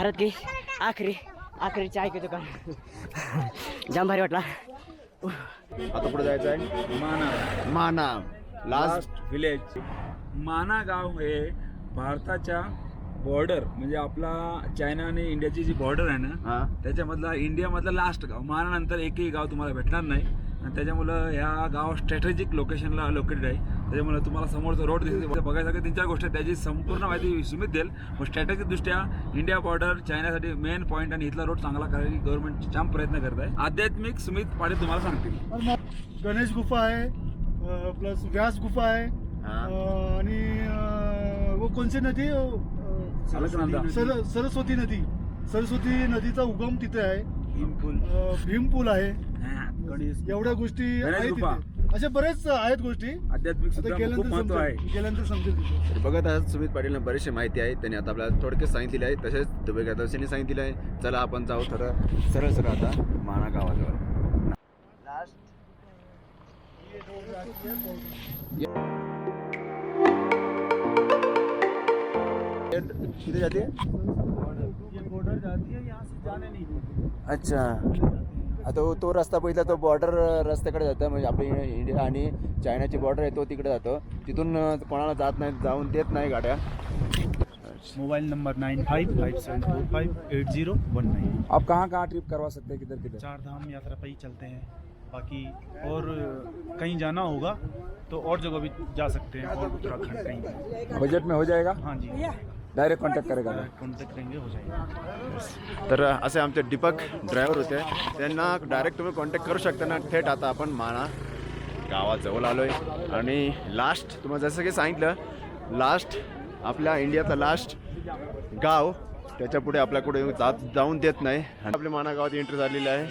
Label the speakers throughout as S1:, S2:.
S1: भारत की आखरी चाय की दुकान जाम भारी वाटला.
S2: आता पुढे जायचं आहे माना लास्ट
S3: विलेज. माना गाव हे भारताच्या बॉर्डर म्हणजे आपला चायना आणि इंडियाची जी बॉर्डर आहे ना
S2: हा
S3: त्याच्यामधला इंडियामधला लास्ट गाव. मानानंतर एकही गाव तुम्हाला भेटणार नाही आणि त्याच्यामुळं ह्या गाव स्ट्रॅटेजिक लोकेशनला लोकेटेड आहे. त्याच्यामुळे तुम्हाला समोरचा रोड दिसते बघायसाठी 3-4 गोष्टी आहेत. त्याची संपूर्ण माहिती सुमित देईल. पण स्ट्रॅटेजिक दृष्ट्या इंडिया बॉर्डर चायनासाठी मेन पॉईंट आणि इथला रोड चांगला करायची गव्हर्नमेंट जाम प्रयत्न करत आहे. आध्यात्मिक सुमित पाटील तुम्हाला सांगतील.
S4: गणेश गुफा आहे, प्लस व्यास गुफा आहे, आणि वो कोणची नदी, सरस्वती नदीचा उगम तिथे आहे. भीमपूल आहे. एवढ्या गोष्टी आहेत तिथे. अशा बरेच आहेत गोष्टी.
S3: आध्यात्मिक खूप महत्व आहे.
S4: गेल्यानंतर समजेल.
S2: बघत आहात सुमित पाटीलने बरीचशी माहिती आहे. त्यांनी आता आपल्याला थोडक्यात सांगितलेली आहे. तसेच दुबईगादर्शनी सांगितलेलं आहे. चला आपण जाऊ सरळ आता माना गावाजवळ. किती जाते?
S4: बॉर्डर जाती है, यहाँ से जाने नहीं देते.
S2: अच्छा, आता तो रस्ता पहिला तो बॉर्डर रस्त्याकडे जातं म्हणजे आपली इंडिया आणि चायनाची बॉर्डर आहे तो तिकडे जातो. तिथून कोणाला जाऊन देत नाही गाड्या.
S4: Mobile number 9557458019.
S3: आप कहाँ ट्रिप करवा सकते हैं, किधर किधर?
S4: चार धाम यात्रा पर ही चलते हैं. बाकी और कहीं जाना होगा तो और जगह भी जा सकते हैं, और उत्तराखंड कहीं.
S3: बजट में हो जाएगा?
S4: हाँ जी,
S3: डायरेक्ट कॉन्टॅक्ट करेगा.
S4: कॉन्टॅक्ट करेंगे, हो जाएगा.
S2: तर असे आमचे दीपक ड्रायव्हर होते. त्यांना डायरेक्ट तुम्ही कॉन्टॅक्ट करू शकता ना. थेट आता आपण माना गावाजवळ आलो आहे आणि लास्ट तुम्हाला जसं की सांगितलं लास्ट आपल्या इंडियाचा लास्ट गाव त्याच्या पुढे आपल्याकडे जाऊन देत नाही. आपल्या माना गावात एंट्री झालेली आहे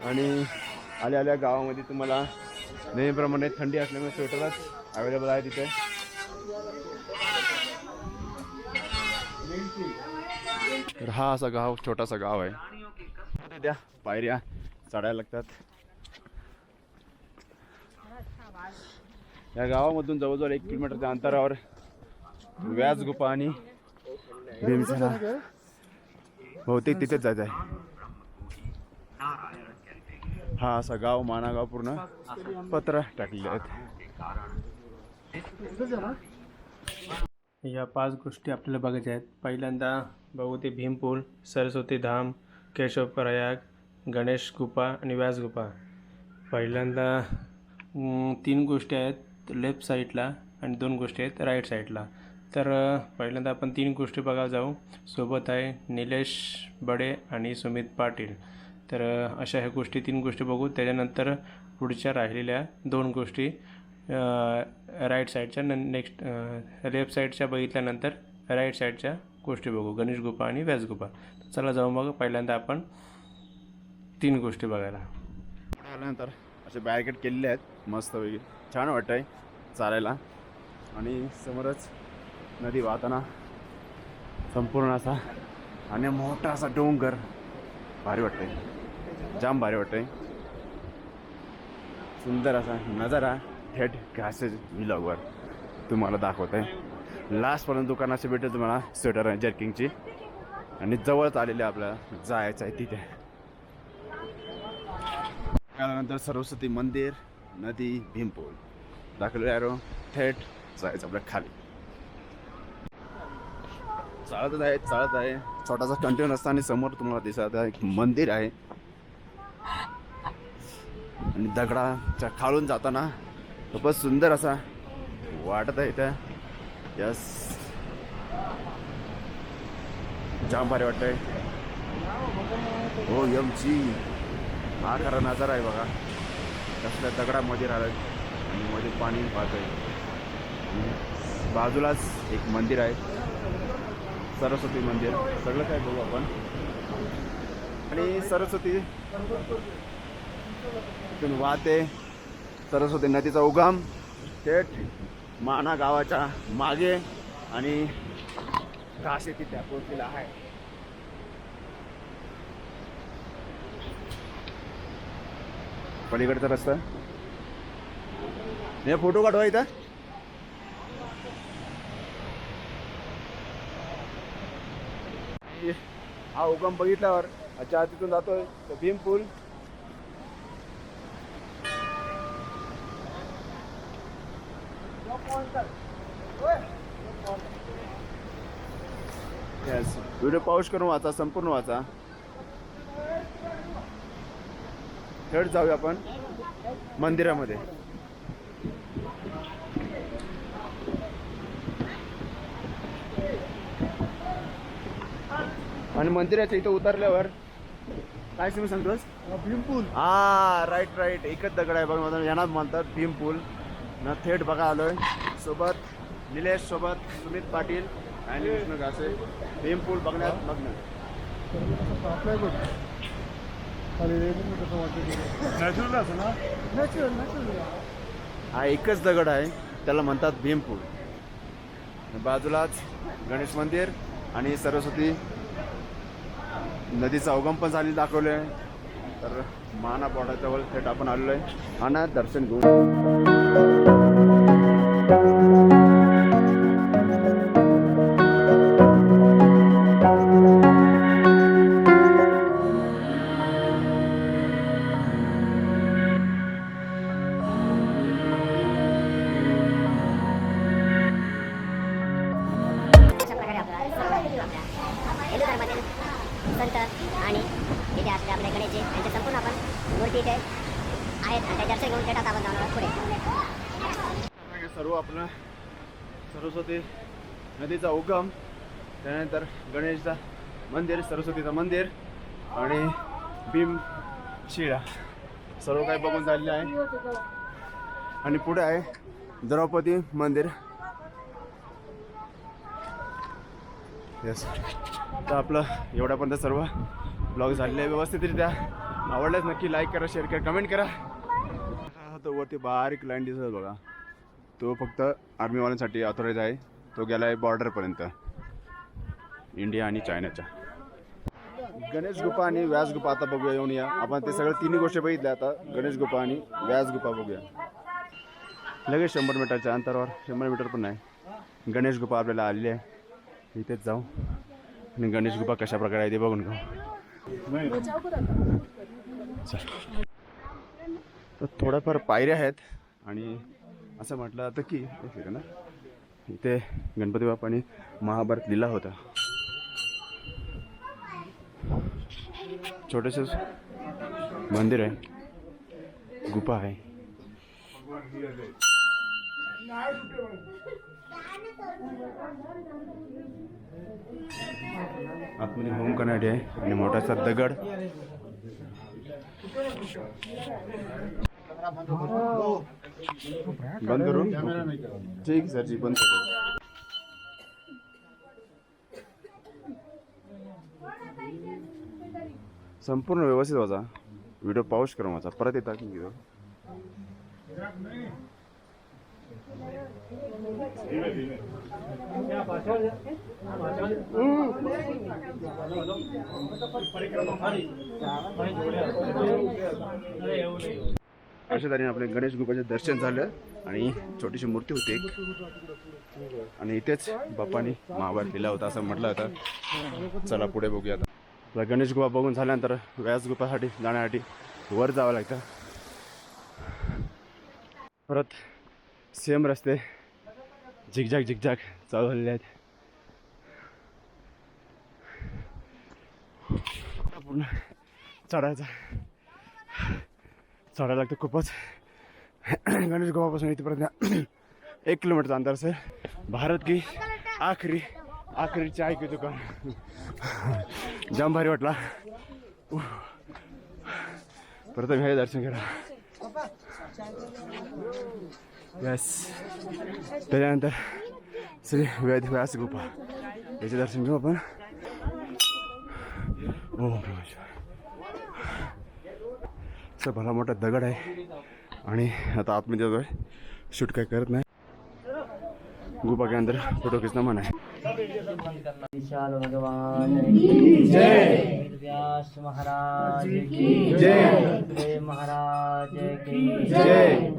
S2: आणि आल्या गावामध्ये तुम्हाला नेहमीप्रमाणे थंडी असल्यामुळे स्वेटरच अवेलेबल आहे तिथे. तर हा असा गाव छोटासा गाव आहे. त्या पायऱ्या चढायला लागतात. या गावामधून जवळजवळ 1 किलोमीटरच्या अंतरावर व्यास गुफा आणि भीमसेना बहुतेक तिथेच जायचं आहे. हा असा गाव माना गाव पूर्ण पत्र टाकलेले आहेत.
S5: या 5 गोष्टी आपल्याला बघायच्या आहेत. पहिल्यांदा बघू ते भीमपूल, सरस्वती धाम, केशव प्रयाग, गणेश गुफा आणि व्यास गुफा. पहिल्यांदा 3 गोष्टी आहेत लेफ्ट साईडला आणि 2 गोष्टी आहेत राईट साईडला. तर पहिल्यांदा आपण 3 गोष्टी बघायला जाऊ. सोबत आहे निलेश बडे आणि सुमित पाटील. तर अशा ह्या गोष्टी 3 गोष्टी बघू. त्याच्यानंतर पुढच्या राहिलेल्या 2 गोष्टी राईट साईडच्या नेक्स्ट लेफ्ट साईडच्या बघितल्यानंतर राईट साईडच्या गोष्टी बघू, गणेश गुफा आणि व्यास गुफा. चला जाऊ मग. पहिल्यांदा आपण 3 गोष्टी बघायला.
S2: आल्यानंतर असे बॅरिकेड केलेले आहेत मस्तपैकी. छान वाटतं आहे चालायला आणि समोरच नदी वाहताना संपूर्ण असा आणि मोठा असा डोंगर. भारी वाटतं आहे, जाम भारी वाटतं आहे. सुंदर असा नजारा थेट घासेज व्लॉगवर तुम्हाला दाखवत आहे. लास्टपर्यंत दुकानाचे भेटेल तुम्हाला स्वेटर आहे जर्किंगची आणि जवळच आलेले आपल्याला जायचं आहे तिथे. त्यानंतर सरस्वती मंदिर, नदी, भीमपूल दाखवले आहे. थेट जायचं आपल्या खाली. चालत आहे छोटासा कंटिन्यू असताना समोर तुम्हाला दिसत आहे एक मंदिर आहे आणि दगडाच्या खालून जाताना खूपच सुंदर असा वाटत आहे इथं. यस, जाम भारी वाटत आहे. हो यमची हा खरा नजारा आहे बघा. कसल्या दगडामध्ये राहिलं आणि मध्ये पाणी वाहत आहे. बाजूलाच एक मंदिर आहे, सरस्वती मंदिर. सगळं काय बघू आपण. आणि सरस्वती तिथून वाहते. सरस्वती नदीचा उगम थेट माना गावाच्या मागे आणि घास येथे त्या पोहोचलेला आहे. पलीकडचा रस्ता. हे फोटो काढवा इथं. की हा उगम बघितल्यावर अच्छा तिथून जातोय तो भीम पूल. येस, व्हिडिओ पॉज करून वाचा, संपूर्ण वाचा. थेट जाऊया आपण मंदिरामध्ये. आणि मंदिराच्या इथं उतरल्यावर काय तुम्ही सांगतोस?
S4: भीमपूल.
S2: हा राईट राईट, एकच दगड आहे बघ, मला यांनाच म्हणतात भीम पूल ना. थेट बघा आलोय सोबत निलेश, सोबत सुमित पाटील आणि विष्णू घासे. भीम पूल बघण्यात मग्न.
S4: आपल्या बघ खाली रेल्वे कसं वाटतं. नॅचरल असं ना. नॅचरल.
S2: हा एकच दगड आहे, त्याला म्हणतात भीम पूल. बाजूलाच गणेश मंदिर आणि सरस्वती नदीचा उगम पण झालेला दाखवले आहे. तर माना पॉडाजवळ थेट आपण आलेलो आहे आणि दर्शन घेऊन.
S6: अशा प्रकारे आपला हिंदू धर्मातील संत आणि इथे असले आपले गणेशजी यांचे संपूर्ण आपण मूर्ती इथे आहेत आणि त्या दर्शन घेऊन थेट आपण जाणार पुढे.
S2: सर्व आपलं सरस्वती नदीचा उगम, त्यानंतर गणेशचा मंदिर, सरस्वतीचं मंदिर आणि भीम शिळा सर्व काही बघून झालेलं आहे. आणि पुढे आहे द्रौपदी मंदिर. येस, तर आपलं एवढ्यापर्यंत सर्व ब्लॉग झालेले आहे व्यवस्थितरित्या. आवडल्यास नक्की लाईक करा, शेअर करा, कमेंट करा. तो वरती बारीक लाईन दिसत बघा, तो फक्त आर्मीवाल्यांसाठी ऑथोराईज आहे. तो गेला आहे बॉर्डरपर्यंत इंडिया आणि चायनाच्या. गणेश गुफा आणि व्यास गुफा आता बघूया, येऊन या आपण. ते सगळं तिन्ही गोष्टी बघितल्या. आता गणेश गुफा आणि व्यास गुफा बघूया. लगेच 100 मीटरच्या अंतरावर, 100 मीटर पण नाही, गणेश गुफा आपल्याला आलेली आहे. इथेच जाऊ आणि गणेश गुफा कशा प्रकारे आहे ते बघून घेऊ. तर थोड्याफार पायऱ्या आहेत आणि असं म्हटलं जातं की ना इथे गणपती बाप्पांनी महाभारत लिहिला होता. छोटेसे मंदिर आहे, गुफा आहे. आतमध्ये होम कन्नाडी आहे आणि मोठासा दगड. बंद करू? ठीक सर जी, बंद करू. संपूर्ण व्यवस्थित वाचा, व्हिडिओ पॉज करून वाचा. परत येतात की व्हिडिओ. अशा तऱ्हेने आपले गणेश गुफेचे दर्शन झालं आणि छोटीशी मूर्ती होती आणि इथेच बाप्पानी महाभारत लिहिला होता असं म्हटलं होतं. चला पुढे बघूया. आता गणेश गुफा बघून झाल्यानंतर व्यास गुफासाठी जाण्यासाठी वर जावं लागतं. परत सेम रस्ते झिकझॅक चालू झालेले आहेत. पूर्ण चढायला लागतं खूपच. गणेश गुफापासून इथपर्यंत 1 किलोमीटरचं अंतर असेल. भारत की आखरी चाय की दुकान. जाम भारी वाटला. प्रथम हे दर्शन करा. यस, त्याच्यानंतर श्री व्यास गुफा याचे दर्शन घेऊ आपण. ओम नमः. असं भला मोठा दगड आहे आणि आता आतमध्ये जातोय. शूट काय करत नाही. गुफा के अंदर फोटो खींचना मना है.
S1: विशाल भगवान की जय, व्यास महाराज की जय, महाराज की जय.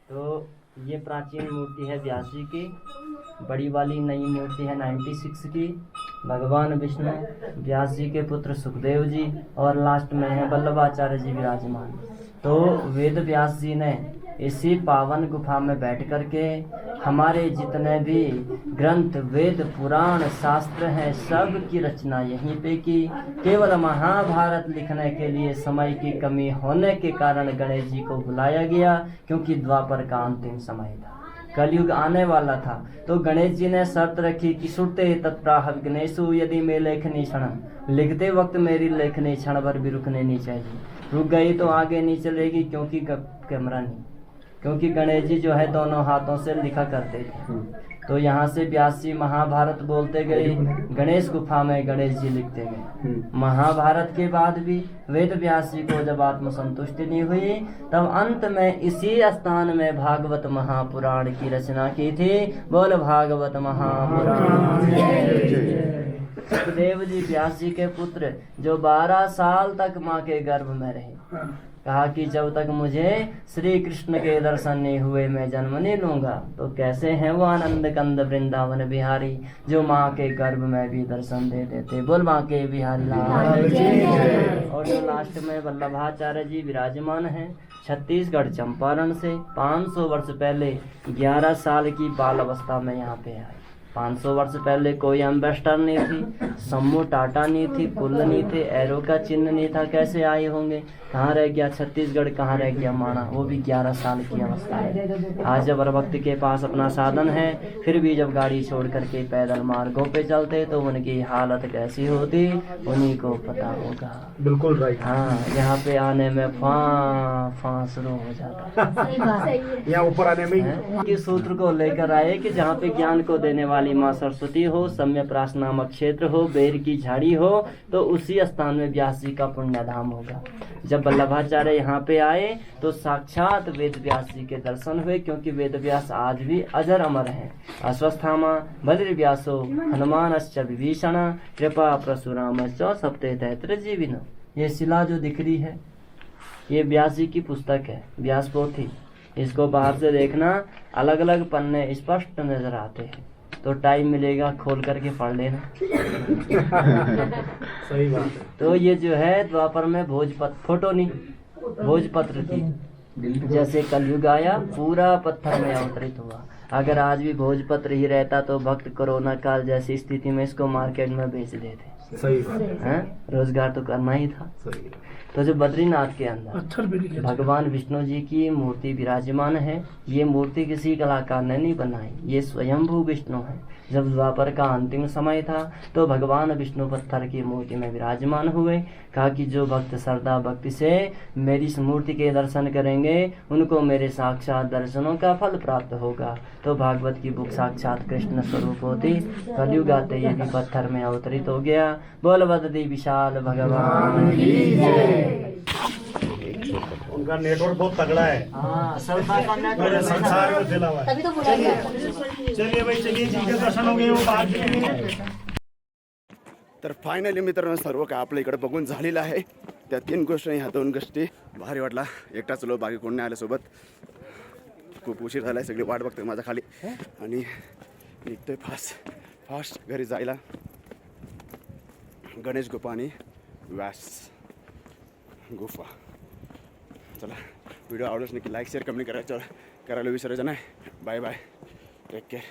S1: तो ये प्राचीन मूर्ति है व्यास जी की
S7: बड़ी वाली नई मूर्ति है 96 की, भगवान विष्णु, व्यास जी के पुत्र सुखदेव जी, और लास्ट में है वल्लभाचार्य जी विराजमान। तो वेद व्यास जी ने इसी पावन गुफा में बैठ करके हमारे जितने भी ग्रंथ, वेद, पुराण, शास्त्र हैं, सब की रचना यहीं पे की। केवल महाभारत लिखने के लिए समय की कमी होने के कारण गणेश जी को बुलाया गया, क्योंकि द्वापर का अंतिम समय था, कलयुग आने वाला था। तो गणेश जी ने शर्त रखी कि सुरते तत्प्राह विघ्नेषु यदि मैं लेखनी क्षण, लिखते वक्त मेरी लेखनी क्षण भर भी रुकने नहीं चाहिए। रुक गई तो आगे नहीं चलेगी, क्योंकि कैमरा नहीं, क्योंकि गणेश जी जो है दोनों हाथों से लिखा करते थे। तो यहाँ से व्यास जी महाभारत बोलते गए, गणेश गुफा में गणेश जी लिखते गए। महाभारत के बाद भी वेद व्यास जी को जब आत्मसंतुष्टि नहीं हुई, तब अंत में इसी स्थान में भागवत महापुराण की रचना की थी। बोल भागवत महापुराण। सुखदेव जी व्यास जी के पुत्र, जो 12 साल तक माँ के गर्भ में रहे, कहा कि जब तक मुझे श्री कृष्ण के दर्शन नहीं हुए मैं जन्म नहीं लूंगा। तो कैसे हैं वो आनंद कंद वृंदावन बिहारी, जो माँ के गर्भ में भी दर्शन दे देते। बोल माँ के बिहारी लाल। और जो लास्ट में वल्लभाचार्य जी विराजमान हैं, छत्तीसगढ़ चंपारण से 500 वर्ष पहले 11 साल की बाल अवस्था में यहाँ पे आए। 500 वर्ष पहले कोई एम्बेसडर नहीं थी, सम्मू टाटा नहीं थी, पुल नहीं थे, एरो का चिन्ह नहीं था। कैसे आए होंगे? कहाँ रह गया छत्तीसगढ़, कहाँ रह गया माना? वो भी 11 साल की अवस्था है। आज जब हर वक्त के पास अपना साधन है, फिर भी जब गाड़ी छोड़ करके पैदल मार्गों पे चलते तो उनकी हालत कैसी होती उन्हीं को पता होगा।
S4: बिल्कुल राइट।
S7: हाँ, यहाँ पे आने में फां शुरू हो जाता
S4: यहाँ ऊपर आने में
S7: के सूत्र को लेकर आए कि जहाँ पे ज्ञान को देने वाली माँ सरस्वती हो, सम्यप्रास नामक क्षेत्र हो, बेर की झाड़ी हो, तो उसी स्थान में व्यास जी का पुण्य धाम होगा। जब वल्लभाचार्य यहाँ पे आए तो साक्षात वेद व्यास जी के दर्शन हुए, क्योंकि वेद व्यास आज भी अजर अमर हैं। अश्वस्थामा बद्र व्यासो हनुमानश्च विभीषण कृपा परशुरामश्च सप्ते तैत्र जीविन। ये शिला जो दिख रही है, ये व्यास जी की पुस्तक है, व्यास पोथी। इसको बाहर से देखना, अलग अलग पन्ने स्पष्ट नजर आते हैं। तो टाइम मिलेगा खोल करके पढ़ लेना।
S4: सही बात है।
S7: तो ये जो है द्वापर में भोजपत्र, फोटो नहीं, भोजपत्र थी। जैसे कलयुग आया पूरा पत्थर में अवतरित हुआ। अगर आज भी भोजपत्र ही रहता तो भक्त कोरोना काल जैसी स्थिति में इसको मार्केट में बेच देते।
S4: सही बात है।
S7: रोजगार तो करना ही था।
S4: सही।
S7: तो जो बद्रीनाथ के अंदर भगवान विष्णु जी की मूर्ति विराजमान है, ये मूर्ति किसी कलाकार ने नहीं बनाई, ये स्वयंभू विष्णु है। जब द्वापर का अंतिम समय था तो भगवान विष्णु पत्थर की मूर्ति में विराजमान हुए। कहा कि जो भक्त श्रद्धा भक्ति से मेरी इस मूर्ति के दर्शन करेंगे उनको मेरे साक्षात दर्शनों का फल प्राप्त होगा। तो भागवत की बुक साक्षात कृष्ण स्वरूप होती, कलयुग आते ये भी पत्थर में अवतरित हो गया। बोल बदरी विशाल भगवान की जय।
S4: उनका नेटवर्क बहुत तगड़ा है। संसार में फैला हुआ है। चलिए भाई, चलिए जिनके दर्शन हो गए वो बात करेंगे।
S2: तर फायनली मित्रांनो सर्व काय आपल्या इकडे बघून झालेलं आहे। त्या 3 गोष्टी, ह्या 2 गोष्टी भारी वाटला। एकटा चलो, बाकी कोण नाही आलं सोबत। खूप उशीर झाला आहे, सगळी वाट बघतोय माझ्या खाली आणि निघतोय फास्ट घरी जायला। गणेश गुफा आणि व्यास गुफा। चला, व्हिडिओ आवडल्यास नक्की लाईक शेअर कमेंट करायला विसरायचं नाही। Bye bye, take care.